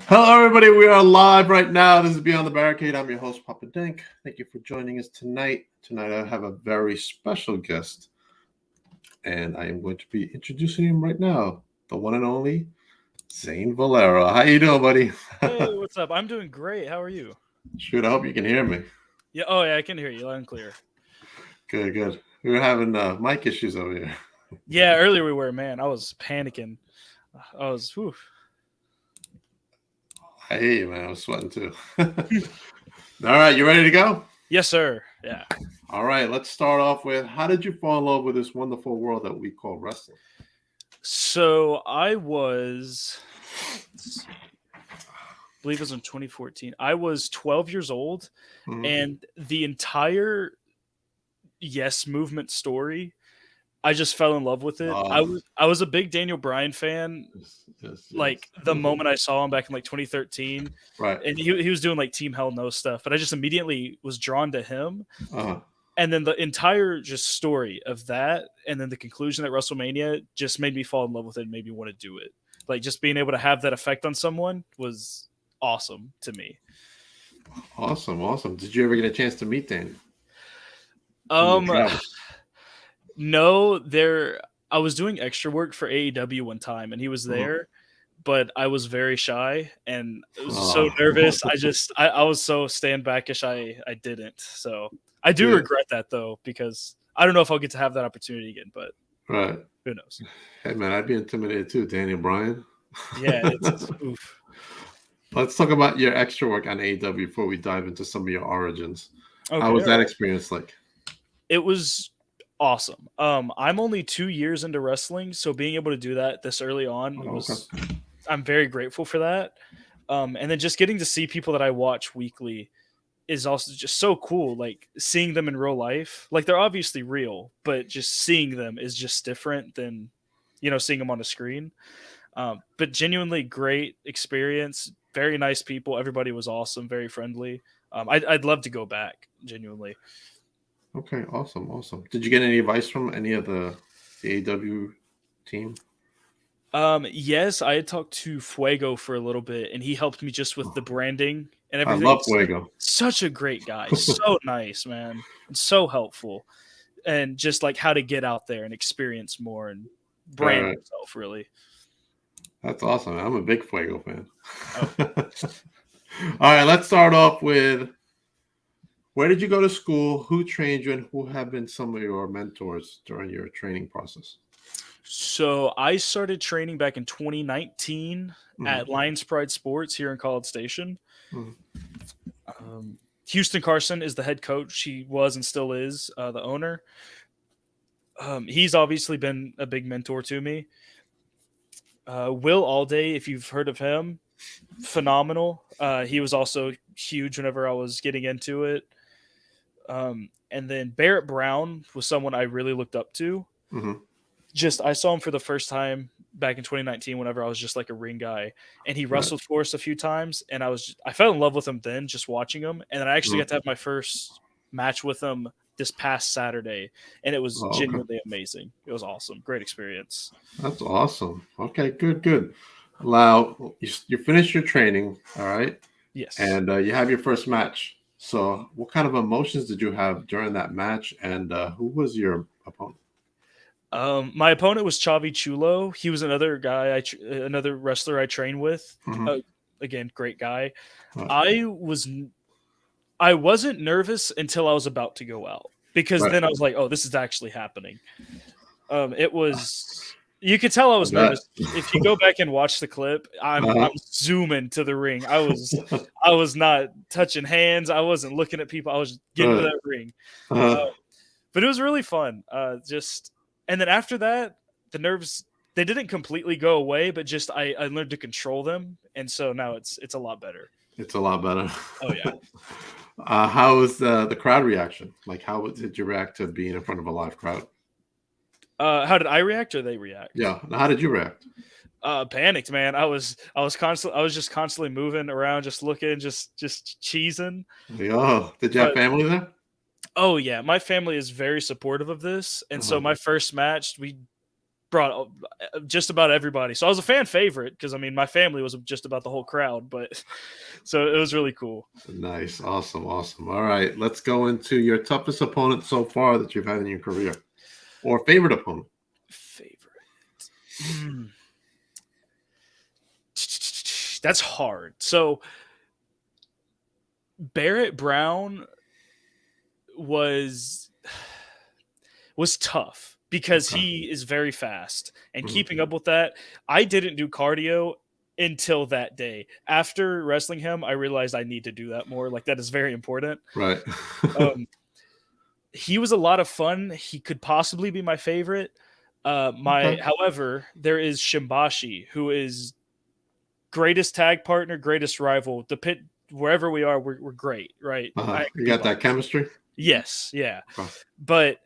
Hello, everybody. We are live right now. This is Beyond the Barricade. I'm your host, Papa Dink. Thank you for joining us tonight. Tonight, I have a very special guest, and I am going to be introducing him right now. The one and only Zane Valero. How you doing, buddy? Hey, what's up? I'm doing great. How are you? Shoot, I hope you can hear me. Yeah. Oh, yeah. I can hear you loud and clear. Good, good. We were having mic issues over here. Yeah. Earlier we were, man. I was panicking. I was. Whew. I hear you, man. I was sweating too. All right, you ready to go? Yes, sir. Yeah. All right, let's start off with how did you fall in love with this wonderful world that we call wrestling? So I was. Let's see, I believe it was in 2014. I was 12 years old, Mhm. and the entire Yes Movement story, I just fell in love with it. I was a big Daniel Bryan fan. Yes. Like the moment I saw him back in like 2013, Right. and he was doing like Team Hell No stuff, but I just immediately was drawn to him. Uh-huh. And then the entire just story of that, and then the conclusion at WrestleMania just made me fall in love with it and made me want to do it. Like just being able to have that effect on someone was awesome to me. Awesome. Did you ever get a chance to meet Daniel? Um, no, there. I was doing extra work for AEW one time, and he was there, but I was very shy and I was so nervous. I was so stand backish. I didn't. So I do regret that though, because I don't know if I'll get to have that opportunity again, but right. Who knows? Hey man, I'd be intimidated too, Daniel Bryan. Yeah, it's oof. Let's talk about your extra work on AEW before we dive into some of your origins. Okay, How was that experience like? It was awesome. I'm only 2 years into wrestling, so being able to do that this early on was I'm very grateful for that. And then just getting to see people that I watch weekly is also just so cool. Like seeing them in real life, like they're obviously real, but just seeing them is just different than seeing them on a screen. But genuinely great experience. Very nice people. Everybody was awesome. Very friendly. I'd love to go back. Genuinely. Okay, awesome. Did you get any advice from any of the AEW team? Yes, I had talked to Fuego for a little bit, and he helped me just with the branding and I everything. love Fuego. Such a great guy. So nice, man. And so helpful. And just like how to get out there and experience more and brand yourself, really. That's awesome. I'm a big Fuego fan. All right, let's start off with where did you go to school? Who trained you, and who have been some of your mentors during your training process? So I started training back in 2019 at Lions Pride Sports here in College Station. Houston Carson is the head coach. He was and still is the owner. He's obviously been a big mentor to me. Will Alday, if you've heard of him, phenomenal. He was also huge whenever I was getting into it. And then Barrett Brown was someone I really looked up to. I saw him for the first time back in 2019 whenever I was just like a ring guy, and he wrestled for us a few times, and I fell in love with him then just watching him, and then I actually got to have my first match with him this past Saturday, and it was genuinely amazing. It was awesome. Great experience. That's awesome. Okay, good. Now, you finished your training, all right? Yes. And you have your first match. So what kind of emotions did you have during that match, and who was your opponent? My opponent was Chavi Chulo. He was another guy, another wrestler I trained with. Again, great guy. I wasn't nervous until I was about to go out, because then I was like, "Oh, this is actually happening." It was. You could tell I was nervous. If you go back and watch the clip, I'm zooming to the ring. I was not touching hands. I wasn't looking at people. I was getting to that ring. But it was really fun. And then after that, the nerves, they didn't completely go away, but just I learned to control them, and so now it's a lot better. It's a lot better. Oh yeah. How was the crowd reaction? Like, how did you react to being in front of a live crowd? How did I react, or they react? Yeah. How did you react? Panicked, man. I was just constantly moving around, just looking, just cheesing. Yeah. Did you have family there? Oh yeah, my family is very supportive of this, and so my first match, brought just about everybody. So I was a fan favorite because I mean my family was just about the whole crowd, but so it was really cool. Nice. Awesome. Awesome. All right. Let's go into your toughest opponent so far that you've had in your career, or favorite opponent. Favorite. That's hard. So Barrett Brown was tough because he is very fast and keeping up with that. I didn't do cardio until that day. After wrestling him, I realized I need to do that more. Like that is very important. Right. He was a lot of fun. He could possibly be my favorite. However, there is Shimbashi, who is greatest tag partner, greatest rival. The pit, wherever we are, we're great, right? You got that chemistry? Yes, yeah. But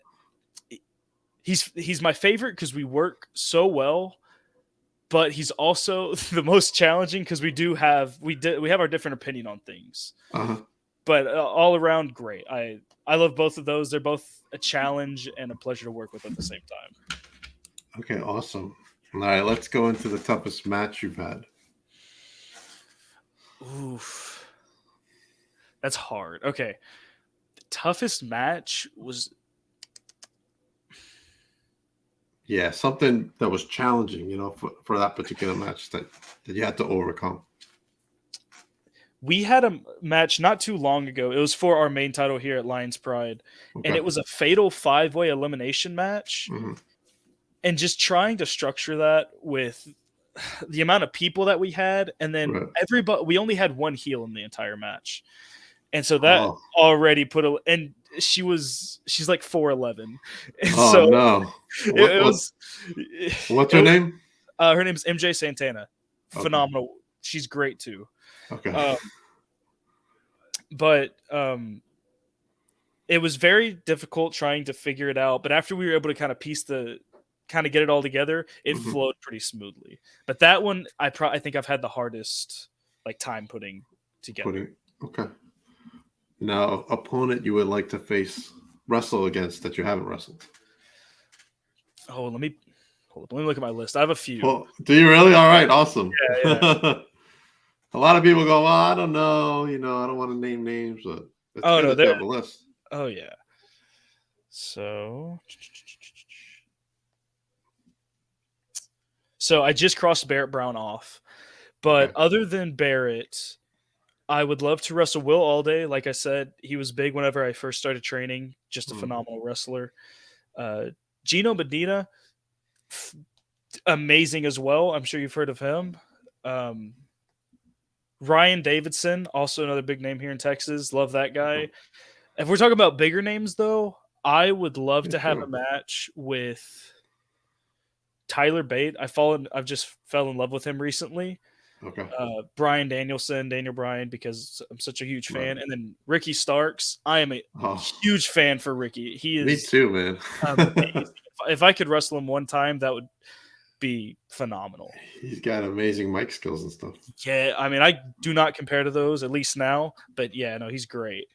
he's my favorite because we work so well. But he's also the most challenging because we have our different opinion on things. But all around, great. I love both of those. They're both a challenge and a pleasure to work with at the same time. Okay, awesome. All right, let's go into the toughest match you've had. Oof. That's hard. Okay. The toughest match was... Yeah, something that was challenging, for that particular match that you had to overcome. We had a match not too long ago. It was for our main title here at Lions Pride. And it was a fatal 5-way elimination match. And just trying to structure that with the amount of people that we had, and then everybody, we only had one heel in the entire match. And so that already and she's like 4'11". So no. What's her name? Her name is MJ Santana. Phenomenal. She's great too. Okay. But it was very difficult trying to figure it out. But after we were able to kind of get it all together, it flowed pretty smoothly. But that one, I think I've had the hardest time putting together. Okay. Now, opponent you would like to wrestle against that you haven't wrestled. Oh, let me look at my list. I have a few. Well, do you really? All right, awesome. Yeah. A lot of people go, well, I don't know, I don't want to name names, but it's good to have a list. Oh yeah. So I just crossed Barrett Brown off. But other than Barrett, I would love to wrestle Will Allday. Like I said, he was big whenever I first started training. Just a phenomenal wrestler. Gino Medina, amazing as well. I'm sure you've heard of him. Ryan Davidson, also another big name here in Texas. Love that guy. If we're talking about bigger names, though, I would love to have a match with Tyler Bate. I've just fell in love with him recently. Brian Daniel Bryan, because I'm such a huge fan. And then Ricky Starks. I am a huge fan for Ricky. He is. Me too, man. If I could wrestle him one time, that would be phenomenal. He's got amazing mic skills and stuff. Yeah, I mean, I do not compare to those, at least now. But yeah, no, he's great.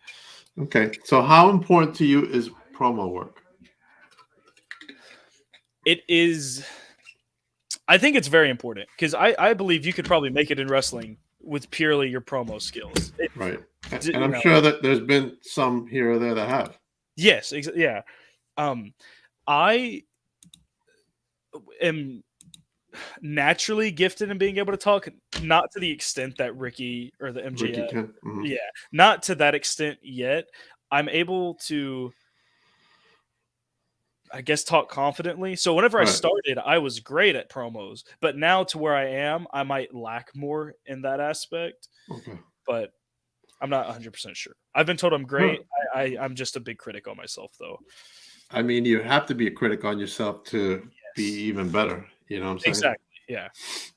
Okay, so how important to you is promo work? It is. I think it's very important because I believe you could probably make it in wrestling with purely your promo skills. Right. And I'm sure that there's been some here or there that have. Yes. Yeah. I am naturally gifted in being able to talk, not to the extent that Ricky or the MJF. Yeah. Not to that extent yet. I'm able to, I guess, talk confidently. So whenever I started, I was great at promos, but now to where I am, I might lack more in that aspect. But I'm not 100% sure. I've been told I'm great. I'm just a big critic on myself, though. I mean, you have to be a critic on yourself to be even better. You know what I'm saying? Exactly. Yeah.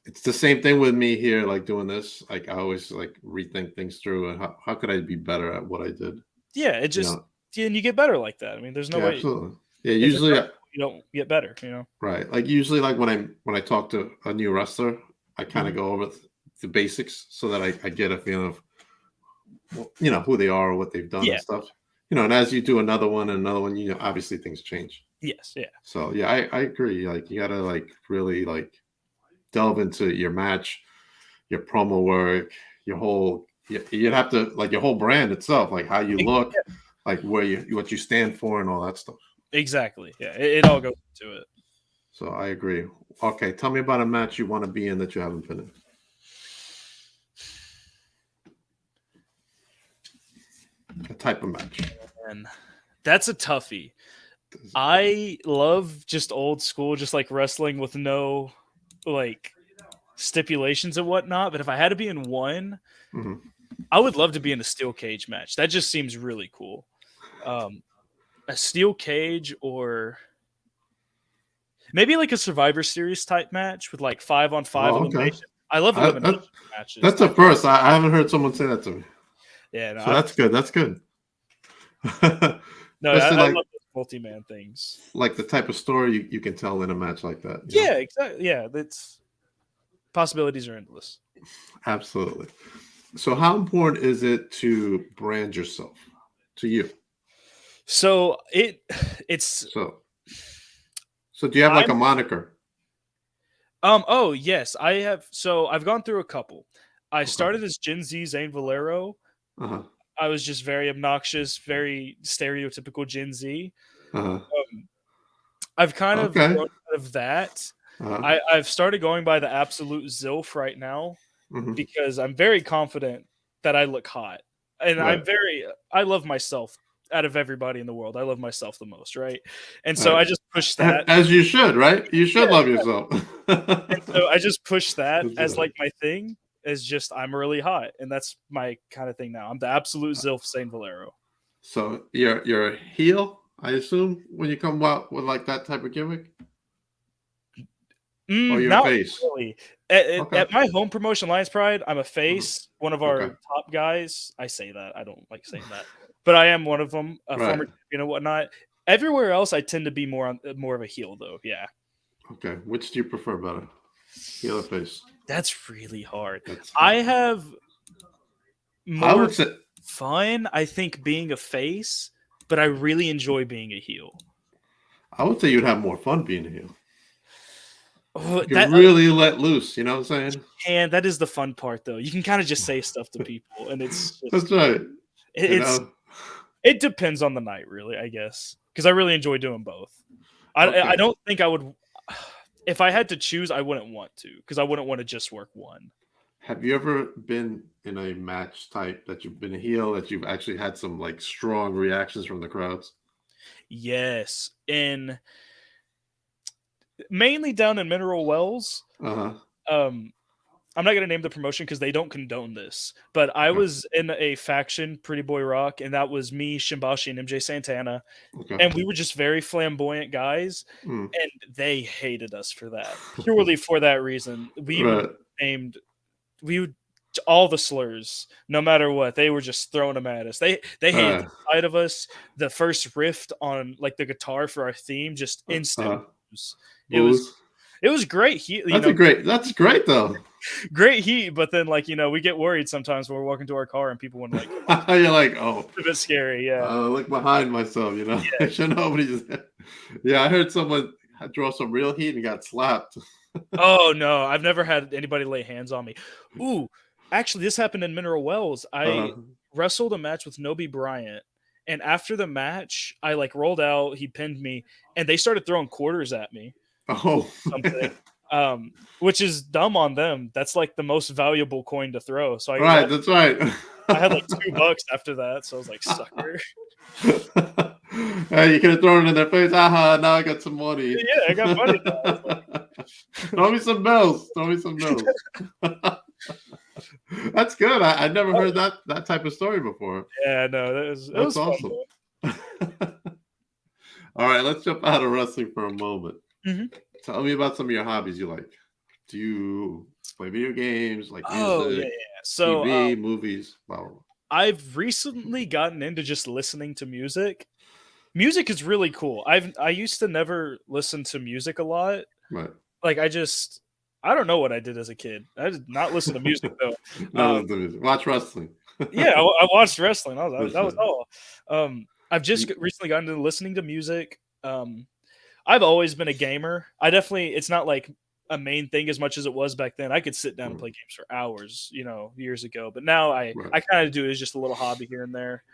It's the same thing with me here, like doing this. Like I always rethink things through and how could I be better at what I did? Yeah, it just and you get better like that. I mean, there's no way. Absolutely. Yeah, usually you don't get better, Right. Like usually when I talk to a new wrestler, I kind of go over the basics so that I get a feeling of who they are or what they've done and stuff. And as you do another one, obviously things change. Yes, yeah. So yeah, I agree. Like you gotta like really like delve into your match, your promo work, your whole. You'd have to like your whole brand itself, like how you look, like where you what you stand for, and all that stuff. Exactly. Yeah, it all goes into it. So I agree. Okay, tell me about a match you want to be in that you haven't been in. A type of match. And that's a toughie. I love just old school, just like wrestling with no like stipulations and whatnot. But if I had to be in one, Mm-hmm. I would love to be in a steel cage match. That just seems really cool. A steel cage or maybe like a Survivor Series type match with like 5-on-5 Oh, okay. elimination. I love elimination matches. That's a first. I haven't heard someone say that to me. Yeah, no, So that's good. That's good. no, Especially I like love those multi-man things. like the type of story you can tell in a match like that. Yeah, exactly. Yeah, that's possibilities are endless. Absolutely. So how important is it to brand yourself to you? So it's So do you have like a moniker? oh yes, I have. So I've gone through a couple. I Okay. started as Gen Z Zane Valero. Uh-huh. I was just very obnoxious, very stereotypical Gen Z. Uh-huh. I've kind of Okay. grown out of that. Uh-huh. I've started going by the absolute Zilf right now Mm-hmm. because I'm very confident that I look hot. And Right. I love myself out of everybody in the world. I love myself the most, right? And All so right. I just push that. As you should, right? You should Yeah, love yourself. and so I just push that That's as right. like my thing is just I'm really hot, and that's my kind of thing now. I'm the absolute Zilf Saint Valero. So you're a heel, I assume, when you come out with like that type of gimmick, or you're a Not face. really. At, Okay. at my home promotion, Lions Pride, I'm a Mhm. face, one of Okay. our top guys. I say that. I don't like saying that, but I am one of them, a Right. former champion and whatnot. Everywhere else, I tend to be more of a heel, though. Yeah, Okay. Which do you prefer better, heel or face? that's really hard. That's I have I more would say fun, I think, being a face, but I really enjoy being a heel. you'd have more fun being a heel. Oh, You that can really let loose. You know what I'm saying? and that is the fun part, though. You can kind of just say stuff to people, and it's That's just right. You it's know. it depends on the night, really, I guess, because I really enjoy doing both. I Okay. don't think I would if I had to choose, I wouldn't want to because I wouldn't want to just work one. Have you ever been in a match type that you've been a heel that you've actually had some like strong reactions from the crowds? Yes, in mainly down in Mineral Wells. Uh huh. Um, I'm not gonna name the promotion because they don't condone this. But I Okay. was in a faction, Pretty Boy Rock, and that was me, Shimbashi, and MJ Santana, Okay. and we were just very flamboyant guys, Mm. and they hated us for that. Purely for that reason, Right. named we would all the slurs, no matter what. They were just throwing them at us. They hated Uh, the sight of us. The first riff on like the guitar for our theme, just instant. uh, Booze. It was booze. it was great. That's great though. Great heat, but then like we get worried sometimes when we're walking to our car and people want to like come up. You're like, oh, It's a bit scary, yeah. look behind myself, you know. Yeah. Sure nobody's there. Yeah, I heard someone draw some real heat and got slapped. Oh no, I've never had anybody lay hands on me. Ooh, actually, this happened in Mineral Wells. I Uh, wrestled a match with Nobi Bryant, and after the match, I like rolled out. He pinned me, and they started throwing quarters at me. oh, Something, which is dumb on them. That's like the most valuable coin to throw. So right, that's right. I had like $2 after that. So I was like, sucker. Hey, you could have thrown it in their face. Aha, now I got some money. Yeah, I got money now. Throw me some bills. Throw me some bills. That's good. I never heard that type of story before. Yeah, no, it That's was fun, awesome. though. All right, let's jump out of wrestling for a moment. Mhm. Tell me about some of your hobbies you like. Do you play video games, like Oh, yeah, music, yeah. So, TV, movies? Blah, blah, blah. I've recently gotten into just listening to music. Music is really cool. I used to never listen to music a lot. Right. Like, I don't know what I did as a kid. I did not listen to music, though. Not listen to music. Watch wrestling. Yeah, I watched wrestling. That was That's all. I've just recently gotten into listening to music. I've always been a gamer. It's not like a main thing as much as it was back then. I could sit down and play games for hours, years ago. But now I kind of do it as just a little hobby here and there.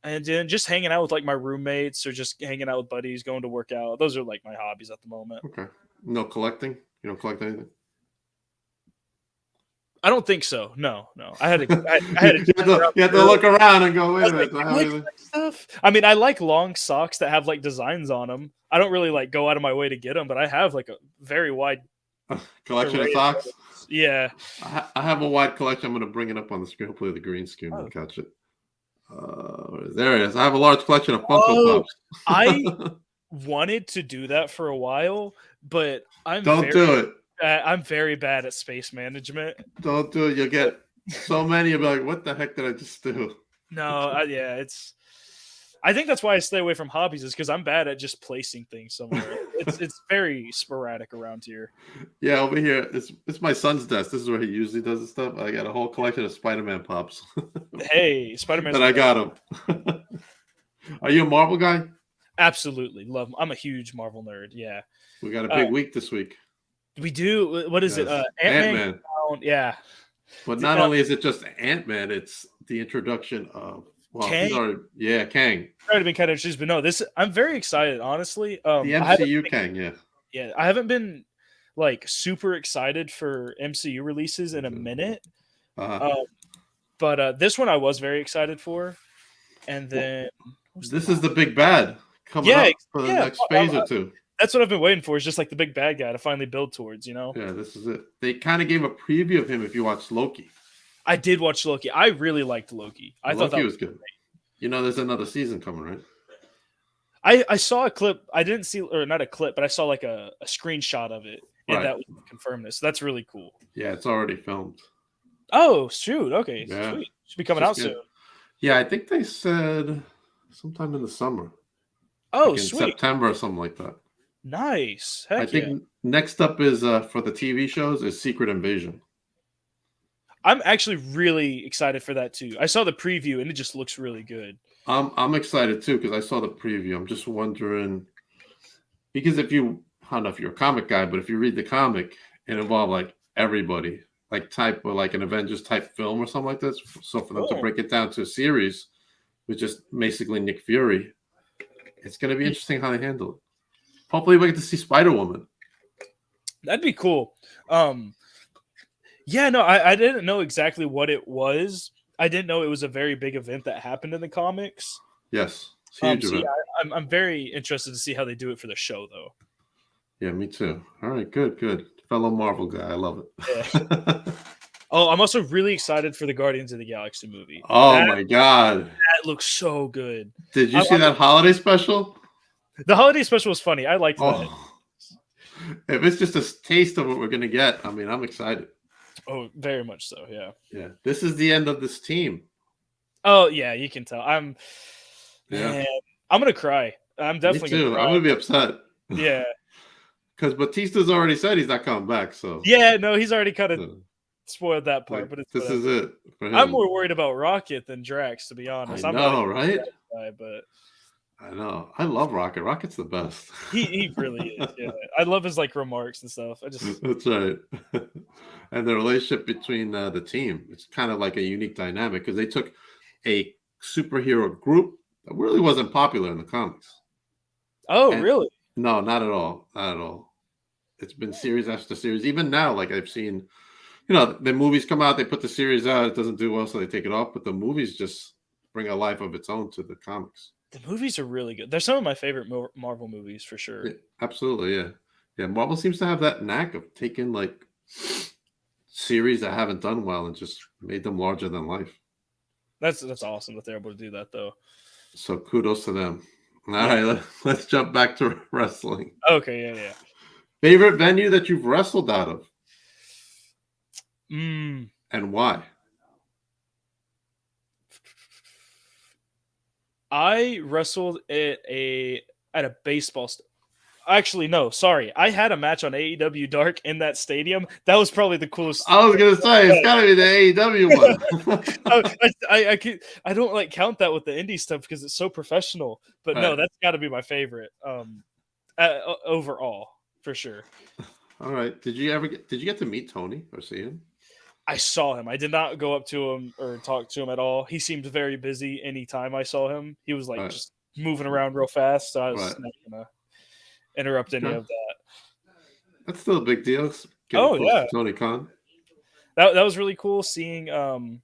And then just hanging out with like my roommates or just hanging out with buddies, going to work out. Those are like my hobbies at the moment. Okay. No collecting? You don't collect anything? I don't think so. No. I had to. You have to look around and go, wait a minute. Like stuff. I mean, I like long socks that have like designs on them. I don't really like go out of my way to get them, but I have like a very wide collection of socks. Yeah, I have a wide collection. I'm going to bring it up on the screen. Hopefully, the green screen will catch it. There it is. I have a large collection of Funko Pops. I wanted to do that for a while, but don't do it. I'm very bad at space management. Don't do it. You'll get so many. You'll be like, what the heck did I just do? No, I think that's why I stay away from hobbies, is because I'm bad at just placing things somewhere. It's very sporadic around here. Yeah, over here, it's my son's desk. This is where he usually does his stuff. I got a whole collection of Spider-Man Pops. Hey, Spider-Man. That I got him. Are you a Marvel guy? Absolutely. Love them. I'm a huge Marvel nerd. Yeah. We got a big week this week. We do. What is it? Ant-Man. Yeah. But not only is it just Ant-Man, it's the introduction of Kang. Kang. Already been kind of introduced, but no, I'm very excited, honestly. The MCU Kang, yeah. Yeah, I haven't been like super excited for MCU releases in a minute. But this one I was very excited for. And then this is the big bad coming up for the next phase or two. That's what I've been waiting for, is just like the big bad guy to finally build towards, Yeah, this is it. They kind of gave a preview of him if you watched Loki. I did watch Loki. I really liked Loki. I thought that was good. Great. There's another season coming, right? I saw a clip. I didn't see, or not a clip, but I saw like a screenshot of it, and that would confirm this. So that's really cool. Yeah, it's already filmed. Oh, shoot. Okay. Yeah. Sweet. Should be coming out soon. Yeah, I think they said sometime in the summer. Oh, like in sweet. September or something like that. Nice. Heck I think next up is for the TV shows is Secret Invasion. I'm actually really excited for that too. I saw the preview and it just looks really good. I'm excited too because I saw the preview. I'm just wondering, because I don't know if you're a comic guy, but if you read the comic, it involved like everybody, like type of like an Avengers type film or something like this. So for them to break it down to a series with just basically Nick Fury, it's going to be interesting how they handle it. Hopefully we get to see Spider-Woman. That'd be cool. Yeah, no, I didn't know exactly what it was. I didn't know it was a very big event that happened in the comics. Yes, it's a huge event. Yeah, I'm very interested to see how they do it for the show, though. Yeah, me too. All right, good. Fellow Marvel guy, I love it. Yeah. Oh, I'm also really excited for the Guardians of the Galaxy movie. Oh my god, that looks so good. Did you see that holiday special? The holiday special was funny. I liked that. If it's just a taste of what we're gonna get, I mean, I'm excited. Oh, very much so. Yeah. Yeah. This is the end of this team. Oh yeah, you can tell. Man, I'm gonna cry. I'm definitely Me too. gonna cry. I'm gonna be upset. Yeah. Because Batista's already said he's not coming back. So yeah, no, he's already kind of spoiled that part. But this is it for him. I'm more worried about Rocket than Drax, to be honest. I know, right? But I know. I love Rocket. Rocket's the best. He really is. Yeah, I love his like remarks and stuff. That's right. And the relationship between the team, it's kind of like a unique dynamic because they took a superhero group that really wasn't popular in the comics. Oh, really? No, not at all. Not at all. It's been series after series. Even now, like I've seen, the movies come out, they put the series out, it doesn't do well, so they take it off. But the movies just bring a life of its own to the comics. The movies are really good. They're some of my favorite Marvel movies for sure. Yeah, absolutely, yeah. Yeah, Marvel seems to have that knack of taking like series that haven't done well and just made them larger than life. That's awesome that they're able to do that, though. So kudos to them. All right, let's jump back to wrestling. Okay, yeah. Favorite venue that you've wrestled out of? And why? I wrestled at a baseball. Actually, no, sorry. I had a match on AEW Dark in that stadium. That was probably the coolest. I was gonna say it's gotta be the AEW one. I don't count that with the indie stuff because it's so professional. But no, that's got to be my favorite. overall for sure. All right. Did you get to meet Tony or see him? I saw him. I did not go up to him or talk to him at all. He seemed very busy anytime I saw him. He was like Right. just moving around real fast, so I was Right. not gonna interrupt any Okay. of that. That's still a big deal. Getting Oh close yeah, to Tony Khan. that was really cool seeing him.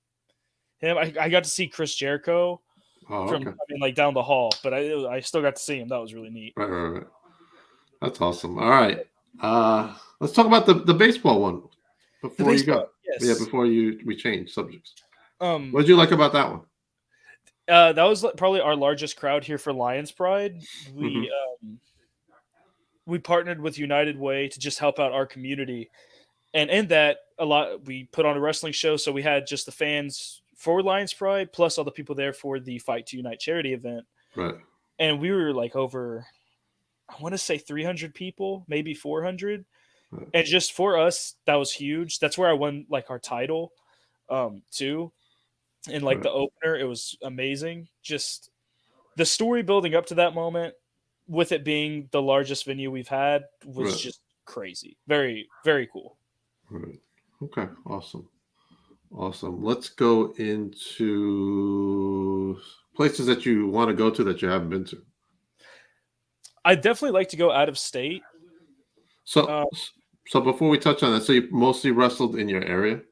I got to see Chris Jericho Oh, from okay. like down the hall, but I still got to see him. That was really neat. Right, right, right. That's awesome. All right. Let's talk about the baseball one The before you baseball, go. Yeah, yes. before we change subjects. What Um, did you like about that one? that was probably our largest crowd here for Lions Pride. Mm-hmm. We partnered with United Way to just help out our community, and in that a lot we put on a wrestling show. So we had just the fans for Lions Pride plus all the people there for the Fight to Unite charity event, Right. and we were like over, I want to say 300 people, maybe 400. Right. And just for us, that was huge. That's where I won like our title, too. And like Right. the opener, it was amazing. Just the story building up to that moment, with it being the largest venue we've had, was Right. just crazy. Very, very cool. Right. Okay. Awesome. Awesome. Let's go into places that you want to go to that you haven't been to. I'd definitely like to go out of state. So, Uh, so before we touch on that, so you mostly wrestled in your area?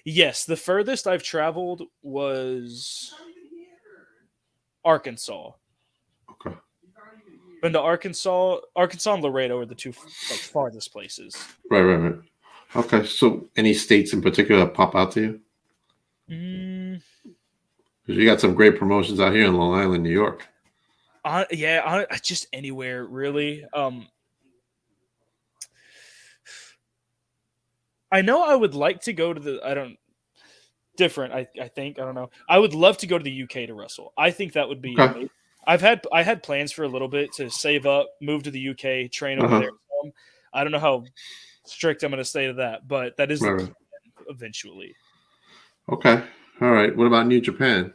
yes, the furthest I've traveled was Arkansas. Okay. Been to Arkansas and Laredo are the two like farthest places. Right, right, right. Okay. So, any states in particular that pop out to you? Mm, Because you got some great promotions out here in Long Island, New York. just anywhere really. I know I would like to go to the. I don't different. I think I don't know. I would love to go to the UK to wrestle. I think that would be Okay. amazing. I had plans for a little bit to save up, move to the UK, train over there. Some. I don't know how strict I'm going to stay to that, but that is the Right, plan eventually. okay. All right. What about New Japan?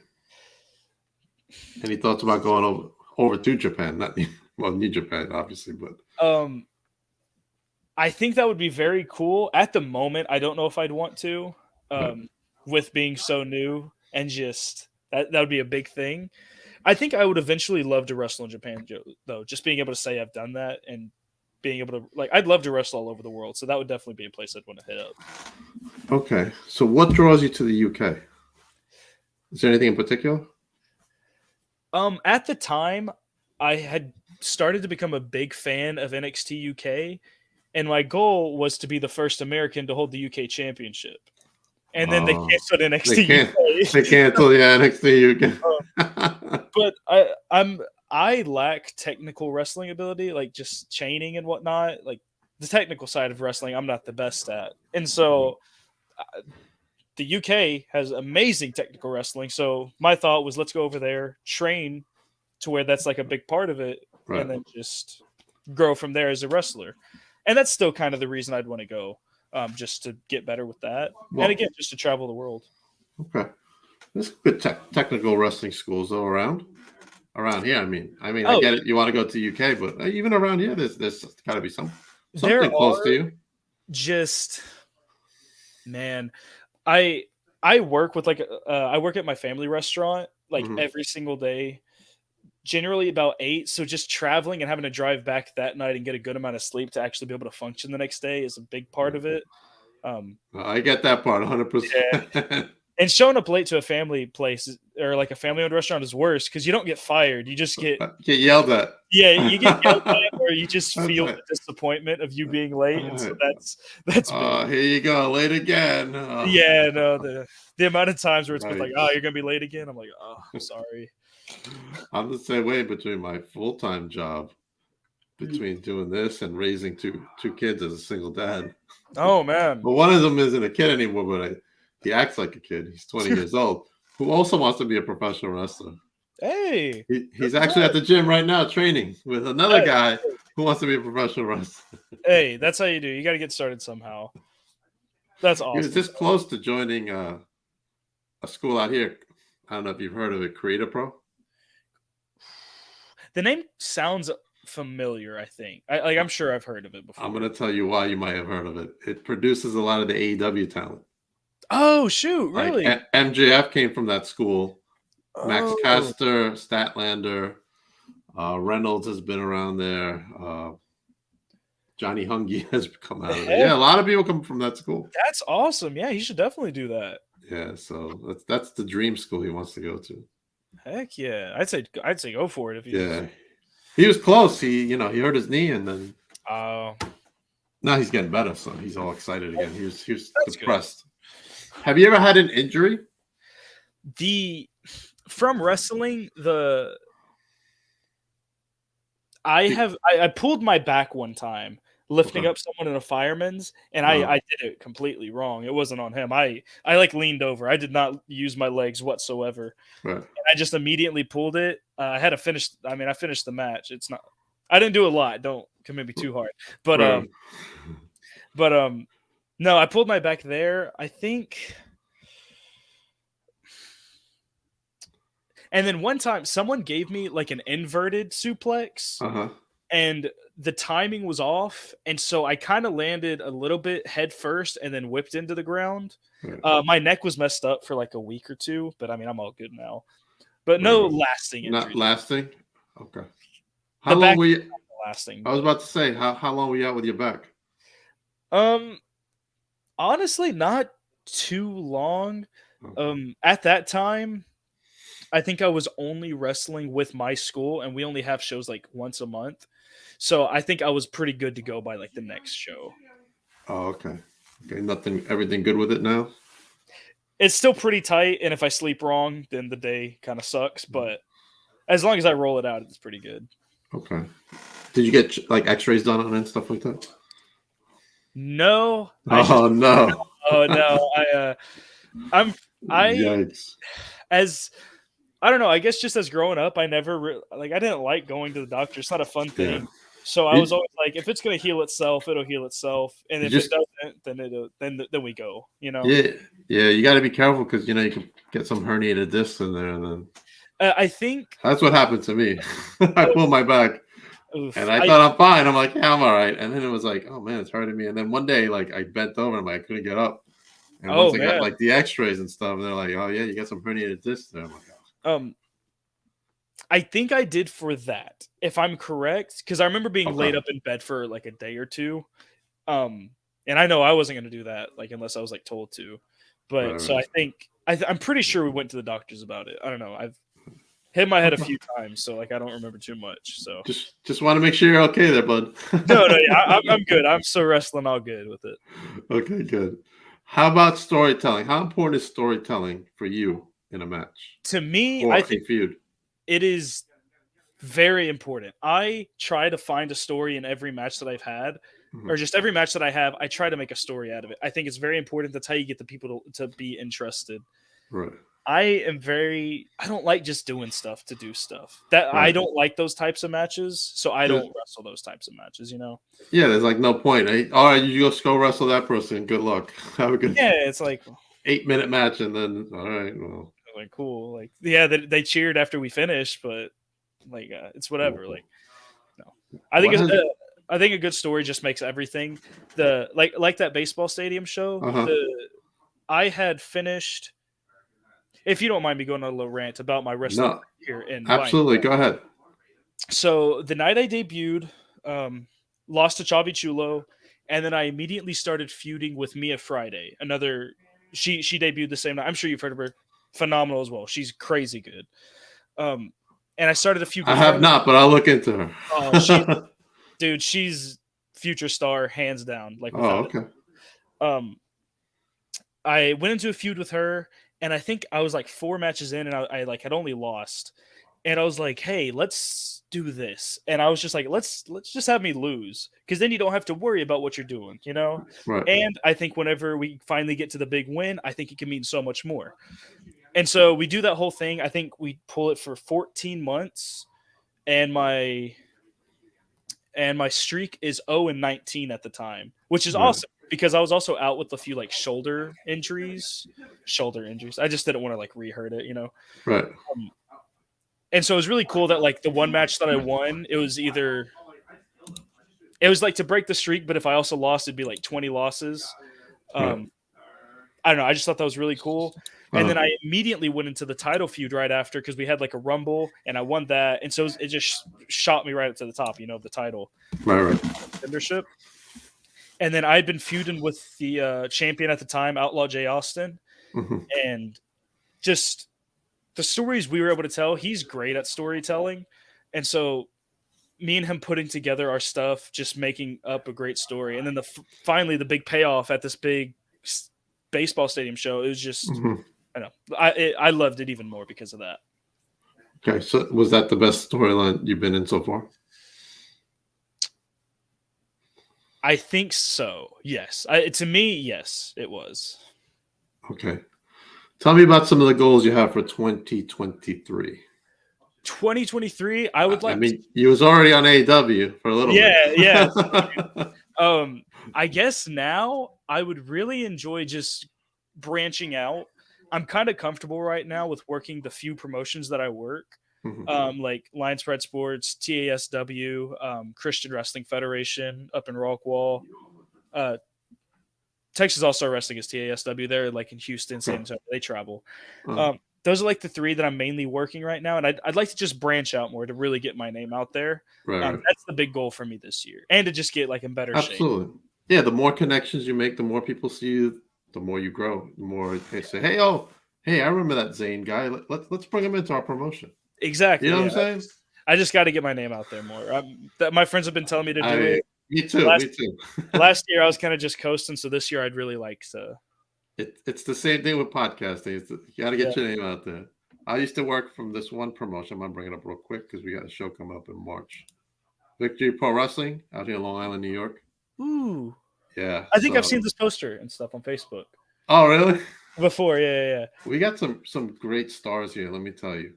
Any thoughts about going over to Japan? Not New Japan, obviously, but I think that would be very cool. At the moment, I don't know if I'd want to, right. with being so new and just that would be a big thing. I think I would eventually love to wrestle in Japan, though. Just being able to say I've done that and being able to I'd love to wrestle all over the world. So that would definitely be a place I'd want to hit up. Okay. So, what draws you to the UK? Is there anything in particular? At the time, I had started to become a big fan of NXT UK, and my goal was to be the first American to hold the UK championship. And then they canceled NXT UK. They canceled, yeah, NXT UK. But I lack technical wrestling ability, like just chaining and whatnot. Like the technical side of wrestling, I'm not the best at, and so the UK has amazing technical wrestling. So my thought was, let's go over there, train to where that's like a big part of it, Right. and then just grow from there as a wrestler. And that's still kind of the reason I'd want to go, just to get better with that, Well, and again, just to travel the world. Okay. There's good technical wrestling schools though around here. I mean, I get it. You want to go to UK, but even around here, there's got to be something close to you. Just man, I work with I work at my family restaurant every single day, generally about 8. So just traveling and having to drive back that night and get a good amount of sleep to actually be able to function the next day is a big part of it. I get that part 100%. Yeah. And showing up late to a family place or like a family-owned restaurant is worse because you don't get fired. You just get yelled at. Yeah, you get yelled at, or you just feel the disappointment of you being late, and so that's big. Here you go, late again. Yeah, no, the amount of times where it's been like, oh, you're gonna be late again. I'm like, oh, I'm sorry. I'm the same way between my full-time job, between doing this and raising two kids as a single dad. Oh man. But one of them isn't a kid anymore, but he acts like a kid. He's 20 years old, who also wants to be a professional wrestler. Hey, he's actually at the gym right now training with another guy who wants to be a professional wrestler. Hey, that's how you do. You got to get started somehow. That's awesome. He was this close to joining a school out here. I don't know if you've heard of it, Creator Pro. The name sounds familiar. I think. I'm sure I've heard of it before. I'm gonna tell you why you might have heard of it. It produces a lot of the AEW talent. Oh shoot! Like Really? MJF came from that school. Max Oh, Caster, Statlander, Reynolds has been around there. Johnny Hungy has come out of there. heck, Yeah, a lot of people come from that school. that's awesome. Yeah, he should definitely do that. Yeah, so that's the dream school he wants to go to. Heck yeah! I'd say go for it if you. Yeah, he was close. He hurt his knee, and then Oh, now he's getting better. So he's all excited again. He was that's good. depressed. Have you ever had an injury? From wrestling, I pulled my back one time lifting Okay. up someone in a fireman's, and Uh-huh. I did it completely wrong. It wasn't on him. I like leaned over. I did not use my legs whatsoever. Right. And I just immediately pulled it. I had to finish. I mean, I finished the match. It's not. I didn't do a lot. Don't commit me too hard. But Right. no, I pulled my back there. I think. And then one time, someone gave me like an inverted suplex, Uh-huh. and the timing was off, and so I kind of landed a little bit head first and then whipped into the ground. Right. My neck was messed up for like a week or two, but I mean, I'm all good now. But no Right. lasting Not injuries. lasting. Okay. How The long back were you? lasting. I was about to say, how long were you out with your back? Um, honestly, not too long. Okay. At that time, I think I was only wrestling with my school, and we only have shows like once a month. So I think I was pretty good to go by like the next show. Oh, okay. Okay. Everything good with it now? It's still pretty tight, and if I sleep wrong, then the day kind of sucks. But as long as I roll it out, it's pretty good. Okay. Did you get like X-rays done on it and stuff like that? No, Oh no! oh no, I Yikes! as I don't know. I guess just as growing up, I never I didn't like going to the doctor. It's not a fun thing. Yeah. So I You- was always like, if it's gonna heal itself, it'll heal itself, and You if just- it doesn't, then we go. You know. Yeah, yeah. You got to be careful because you can get some herniated discs in there, and then I think. that's what happened to me. I pulled my back, Oof, and I thought I'm fine. I'm like, yeah, I'm all right. And then it was like, oh man, it's hurting me. And then one day, like, I bent over and I couldn't get up. And Oh, once I got man. like the X-rays and stuff, they're like, oh yeah, you got some herniated discs there. I'm like, oh. I think I did for that, if I'm correct, because I remember being Okay. laid up in bed for like a day or two. And I know I wasn't going to do that, like unless I was like told to. But Right, so right. I think I'm pretty sure we went to the doctors about it. I don't know. I've hit my head a few times, so like I don't remember too much. So Just want to make sure you're okay there, bud. no, yeah, I'm good. I'm still wrestling all good with it. Okay, good. How about storytelling? How important is storytelling for you in a match To me, or I a think feud? it is very important. I try to find a story in every match that I've had, Mhm. or just every match that I have. I try to make a story out of it. I think it's very important. That's how you get the people to be interested. Right. I don't like just doing stuff to do stuff. I Right. don't like those types of matches, so I There's- don't wrestle those types of matches, you know? Yeah, there's like no point. All right, you just go wrestle that person. Good luck. Have a good Yeah, it's like 8-minute match, and then all right, well, cool. Like, yeah, they cheered after we finished, but like it's whatever. cool. Like, no. I think What has- I think a good story just makes everything. Like that baseball stadium show. Uh-huh. I had finished. If you don't mind me going on a little rant about my wrestling No, here in absolutely. Go ahead. So the night I debuted, lost to Chavi Chulo, and then I immediately started feuding with Mia Friday. She debuted the same night. I'm sure you've heard of her. Phenomenal as well. She's crazy good. And I started a feud. I with have her. not, but I'll look into her. Oh, dude, she's future star, hands down. Like, Oh, without it. okay. I went into a feud with her, and I think I was like 4 matches in, and I like had only lost. And I was like, "Hey, let's do this." And I was just like, "Let's just have me lose, because then you don't have to worry about what you're doing, you know." Right. And I think whenever we finally get to the big win, I think it can mean so much more. And so we do that whole thing. I think we pull it for 14 months, and my streak is 0-19 at the time, which is Right. awesome because I was also out with a few like shoulder injuries. I just didn't want to like re-hurt it, you know. Right. And so it was really cool that like the one match that I won, it was like to break the streak, but if I also lost, it'd be like 20 losses. Right. I don't know. I just thought that was really cool. And then Uh, I immediately went into the title feud right after because we had like a rumble and I won that. And so it just shot me right up to the top, of the title right. contendership. And then I had been feuding with the champion at the time, Outlaw Jay Austin. Mm-hmm. And just the stories we were able to tell, he's great at storytelling. And so me and him putting together our stuff, just making up a great story. And then finally the big payoff at this big baseball stadium show, it was just, Mm-hmm. I know, I loved it even more because of that. Okay, so was that the best storyline you've been in so far? I think so. Yes. To me, yes, it was. Okay. Tell me about some of the goals you have for 2023. 2023, I would like. I mean, you was already on AEW for a little bit. Yeah. I guess now I would really enjoy just branching out. I'm kind of comfortable right now with working the few promotions that I work, Mhm. like Lion Spread Sports, TASW, Christian Wrestling Federation up in Rockwall. Texas All Star Wrestling is TASW. They're like in Houston, San Antonio. They travel. Uh, Those are like the three that I'm mainly working right now, and I'd like to just branch out more to really get my name out there. right. That's the big goal for me this year, and to just get like in better shape. Absolutely. Yeah, the more connections you make, the more people see you, the more you grow. The more they say, "Hey, I remember that Zane guy. Let's bring him into our promotion." Exactly. You know Yeah. what I'm saying? I just got to get my name out there more. My friends have been telling me to do it. Me too. Last, Me too. last year I was kind of just coasting, so this year I'd really like to. It's the same thing with podcasting. You got to Yeah. get your name out there. I used to work from this one promotion. I'm gonna bring it up real quick because we got a show coming up in March. Victory Pro Wrestling out here in Long Island, New York. Ooh. Yeah. I think I've seen this poster and stuff on Facebook. Oh, really? Before, yeah. We got some great stars here, let me tell you.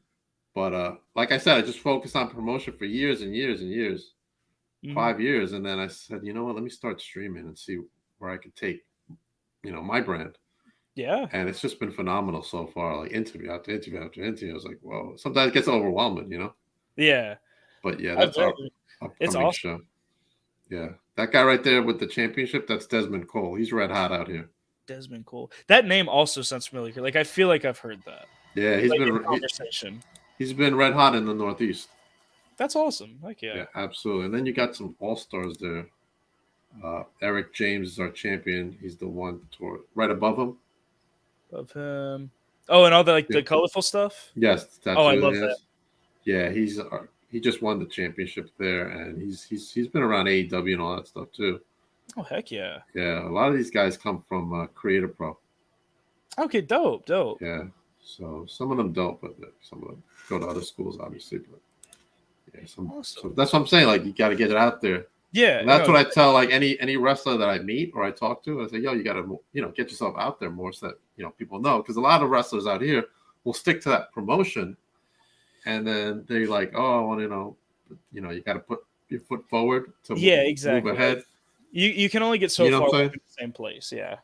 But like I said, I just focused on promotion for years and years and years, 5 years, and then I said, you know what? Let me start streaming and see where I could take, my brand. Yeah. And it's just been phenomenal so far. Like interview after interview after interview. I was like, whoa. Sometimes it gets overwhelming, Yeah. But yeah, that's our it's upcoming awesome. show. Yeah, that guy right there with the championship, that's Desmond Cole. He's red hot out here. Desmond Cole. That name also sounds familiar. Like I feel like I've heard that. Yeah, he's been in conversation. He's been red hot in the Northeast. That's awesome. Like Yeah, absolutely. And then you got some all stars there. Eric James is our champion. He's the one right above him. Of him. Oh, and all the the colorful stuff. Yes, that's I love that. Yeah, he just won the championship there, and he's been around AEW and all that stuff too. Oh heck yeah! Yeah, a lot of these guys come from Creator Pro. Okay, dope. Yeah, so some of them don't, but some of them go to other schools, obviously. But yeah, awesome. So that's what I'm saying. Like you got to get it out there. Yeah, and that's what I tell like any wrestler that I meet or I talk to. I say, yo, you got to get yourself out there more so that people know, because a lot of wrestlers out here will stick to that promotion, and then they're like, oh, I want to you got to put your foot forward to move ahead. You can only get so far in the same place. Yeah.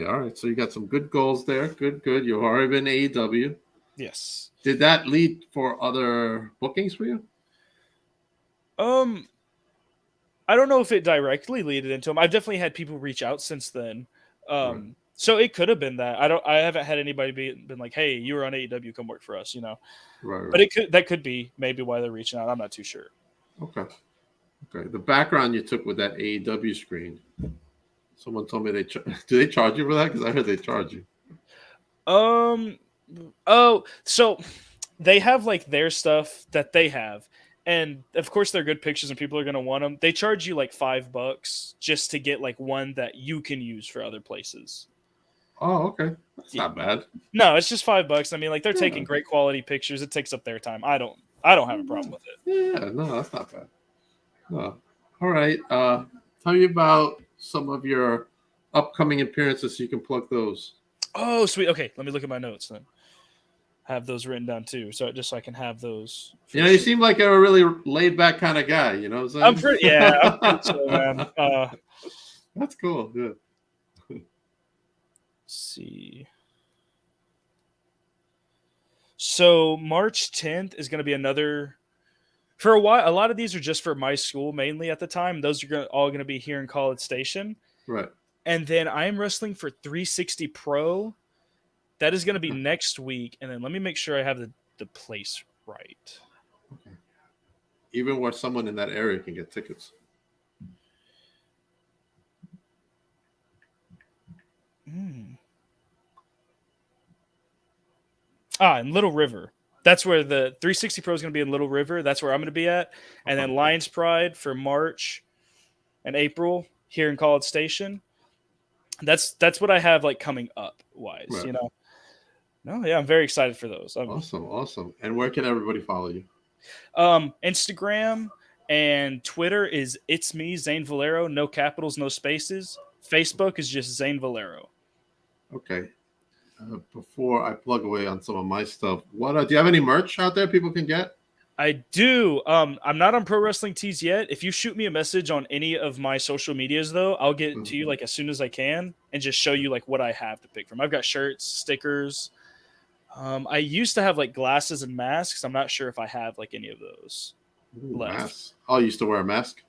All right. So you got some good goals there. Good. You've already been AEW. Yes. Did that lead for other bookings for you? I don't know if it directly led into them. I've definitely had people reach out since then. Right. So it could have been that. I haven't had anybody been like, "Hey, you were on AEW, come work for us," Right. But that could be maybe why they're reaching out. I'm not too sure. Okay. The background you took with that AEW screen. Someone told me do they charge you for that? Because I heard they charge you. Oh, so they have like their stuff that they have. And of course, they're good pictures and people are going to want them. They charge you like $5 just to get like one that you can use for other places. Oh, okay. That's not bad. No, it's just $5. I mean, like they're taking great quality pictures. It takes up their time. I don't have a problem with it. Yeah, no, that's not bad. No. All right. Tell me about some of your upcoming appearances so you can plug those. Oh, sweet. Okay, let me look at my notes then. Have those written down too, so I can have those. You seem like you're a really laid back kind of guy. You know what I'm saying? I'm pretty chill, man. That's cool. Yeah. Let's see. So March 10th is going to be another. For a while, a lot of these are just for my school mainly at the time. Those are all going to be here in College Station. Right. And then I am wrestling for 360 Pro. That is going to be next week. And then let me make sure I have the place right. Okay. Even where someone in that area can get tickets. In Little River. That's where the 360 Pro is going to be, in Little River. That's where I'm going to be at. And then Lions Pride for March and April here in College Station. That's what I have like coming up wise, Right. you know. No, yeah, I'm very excited for those. Awesome. And where can everybody follow you? Instagram and Twitter is It's Me, Zane Valero, no capitals, no spaces. Facebook is just Zane Valero. Okay. Before I plug away on some of my stuff, do you have any merch out there people can get? I do. I'm not on Pro Wrestling Tees yet. If you shoot me a message on any of my social medias, though, I'll get to you like as soon as I can and just show you like what I have to pick from. I've got shirts, stickers. I used to have like glasses and masks. I'm not sure if I have like any of those left. Masks. I used to wear a mask.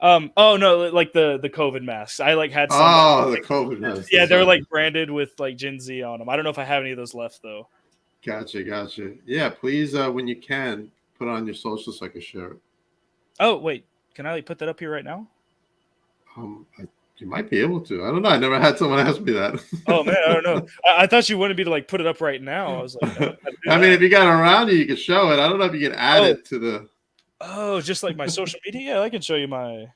Oh no, like the COVID masks. I like had some. The COVID masks. Yeah, they're like branded with like Gen Z on them. I don't know if I have any of those left though. Gotcha. Yeah, please, when you can, put on your social so I can share it. Oh wait, can I like put that up here right now? You might be able to. I don't know. I never had someone ask me that. Oh man, I don't know. I thought you wanted me to like put it up right now. I was like, I mean, if you got it around you can show it. I don't know if you can add it to the. Oh, just like my social media? Yeah, I can show you my.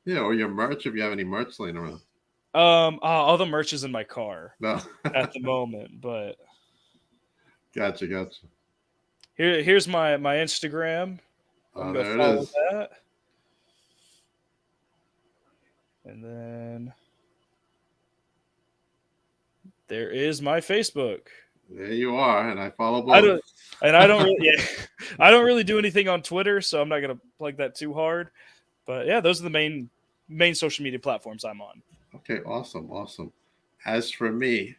Yeah, or your merch if you have any merch laying around. All the merch is in my car. No. At the moment, but. Gotcha. Here's my Instagram. Oh, there it is. That. And then there is my Facebook. There you are, and I follow both. I don't really do anything on Twitter, so I'm not gonna plug that too hard. But yeah, those are the main social media platforms I'm on. Okay, awesome. As for me,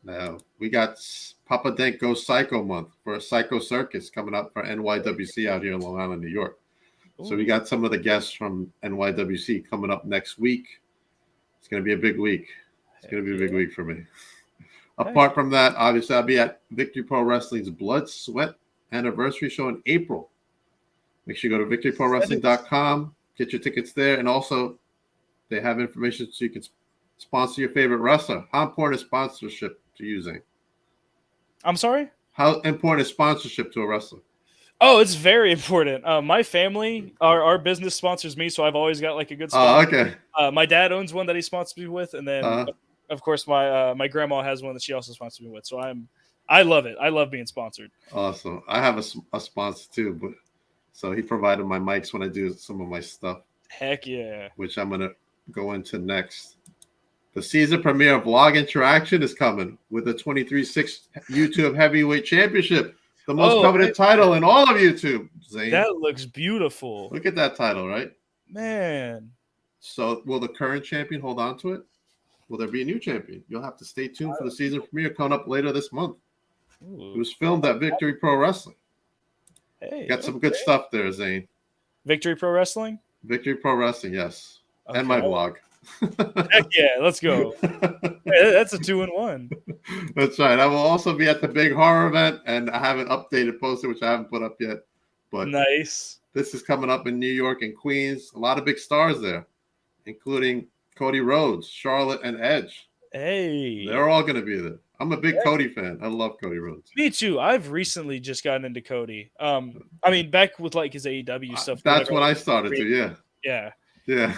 now we got Papa Denk Goes Psycho Month for a Psycho Circus coming up for NYWC out here in Long Island, New York. Ooh. So we got some of the guests from NYWC coming up next week. It's going to be a big week. It's going to be a big week for me. Apart from that, obviously, I'll be at Victory Pro Wrestling's Blood, Sweat Anniversary show in April. Make sure you go to victoryprowrestling.com, get your tickets there, and also they have information so you can sponsor your favorite wrestler. How important is sponsorship to you, Zane? I'm sorry? How important is sponsorship to a wrestler? Oh, it's very important. My family, our business sponsors me, so I've always got like a good sponsor. Oh, okay. My dad owns one that he sponsors me with, and then of course my grandma has one that she also sponsors me with. So I love it. I love being sponsored. Awesome. I have a sponsor too, but so he provided my mics when I do some of my stuff. Heck yeah. Which I'm gonna go into next. The season premiere of Vlog Interaction is coming with the 23/6 YouTube Heavyweight Championship. The most coveted title in all of YouTube, Zane. That looks beautiful. Look at that title, right? Man. So will the current champion hold on to it? Will there be a new champion? You'll have to stay tuned for the season premiere coming up later this month. Ooh. It was filmed at Victory Pro Wrestling. Hey, got some good stuff there, Zane. Victory Pro Wrestling? Victory Pro Wrestling, yes. Okay. And my vlog. Heck yeah, let's go. Hey, that's a 2-in-1. That's right. I will also be at the big horror event, and I have an updated poster which I haven't put up yet. But nice. This is coming up in New York and Queens. A lot of big stars there, including Cody Rhodes, Charlotte, and Edge. Hey, they're all going to be there. I'm a big Cody fan. I love Cody Rhodes. Me too. I've recently just gotten into Cody. I mean, back with like his AEW stuff. That's when I started to. Yeah. Yeah. Yeah.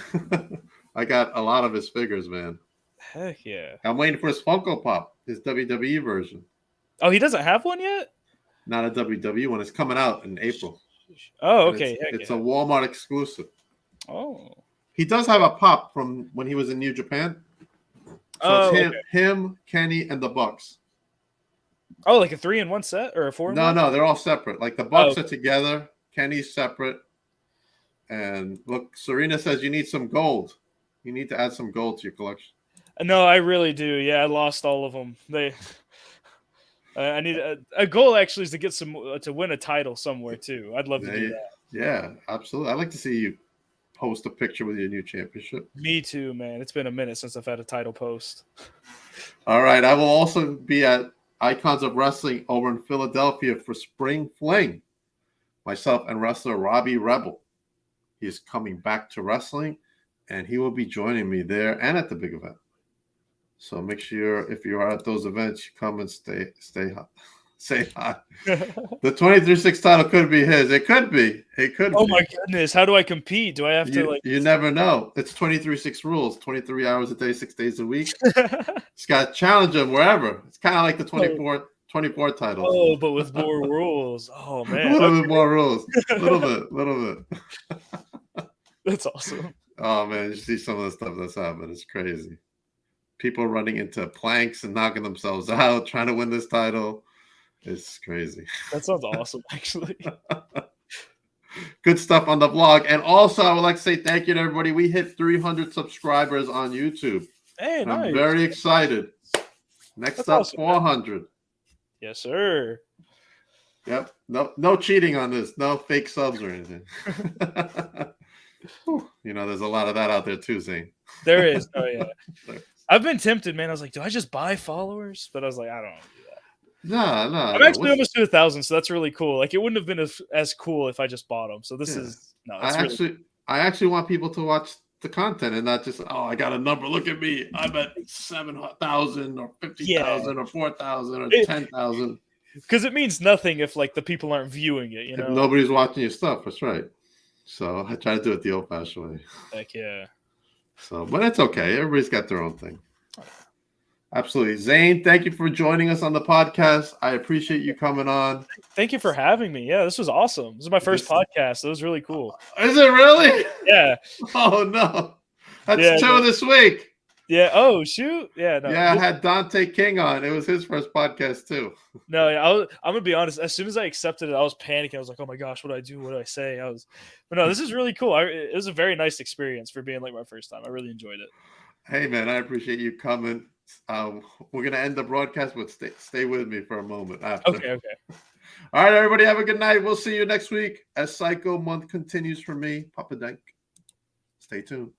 I got a lot of his figures, man. Heck yeah. I'm waiting for his Funko Pop, his WWE version. Oh, he doesn't have one yet? Not a WWE one. It's coming out in April. Oh, okay. It's a Walmart exclusive. Oh. He does have a pop from when he was in New Japan. So it's him, Kenny, and the Bucks. Oh, like a 3-in-1 set or a 4-in-1? No, they're all separate. Like the Bucks are together, Kenny's separate. And look, Serena says you need some gold. You need to add some gold to your collection. No, I really do. Yeah, I lost all of them. I need a goal actually is to get to win a title somewhere too. I'd love to do that. Yeah, absolutely. I'd like to see you post a picture with your new championship. Me too, man. It's been a minute since I've had a title post. All right. I will also be at Icons of Wrestling over in Philadelphia for Spring Fling. Myself and wrestler Robbie Rebel. He is coming back to wrestling, and he will be joining me there and at the big event. So make sure if you are at those events, you come and stay hot. Say hi. The 23-6 title could be his. It could be. It could Oh be. my goodness. How do I compete? Do I have to You never know. It's 23-6 rules, 23 hours a day, 6 days a week. It's got to challenge him wherever. It's kind of like the 24 titles. Oh, but with more rules. Oh man. A little bit more rules. A little bit. That's awesome. Oh man, you see some of the stuff that's happening. It's crazy. People running into planks and knocking themselves out, trying to win this title. It's crazy. That sounds awesome, actually. Good stuff on the vlog. And also, I would like to say thank you to everybody. We hit 300 subscribers on YouTube. Hey, nice. I'm very excited. Next That's up, awesome, 400. Yes, sir. Yep. No cheating on this. No fake subs or anything. There's a lot of that out there too, Zane. There is. Oh, yeah. I've been tempted, man. I was like, do I just buy followers? But I was like, I don't want to do that. No. I'm actually almost to 1,000, so that's really cool. Like, it wouldn't have been as cool if I just bought them. So this is no. I actually want people to watch the content and not just I got a number. Look at me. I'm at 7,000 or 50,000 or 4,000 or 10,000. Because it means nothing if like the people aren't viewing it. If nobody's watching your stuff. That's right. So I try to do it the old-fashioned way. Heck yeah. So, but it's okay. Everybody's got their own thing. Absolutely. Zane, thank you for joining us on the podcast. I appreciate you coming on. Thank you for having me. Yeah, this was awesome. This is my first podcast. It was really cool. Is it really? Yeah. Oh, no. That's two this week. Yeah. Oh, shoot. Yeah. No. Yeah, I had Dante King on. It was his first podcast, too. No, yeah, I'm going to be honest. As soon as I accepted it, I was panicking. I was like, oh, my gosh, what do I do? What do I say? But no, this is really cool. It was a very nice experience for being like my first time. I really enjoyed it. Hey, man, I appreciate you coming. We're going to end the broadcast, but stay with me for a moment after. Okay. All right, everybody, have a good night. We'll see you next week as Psycho Month continues for me, Papa Denk. Stay tuned.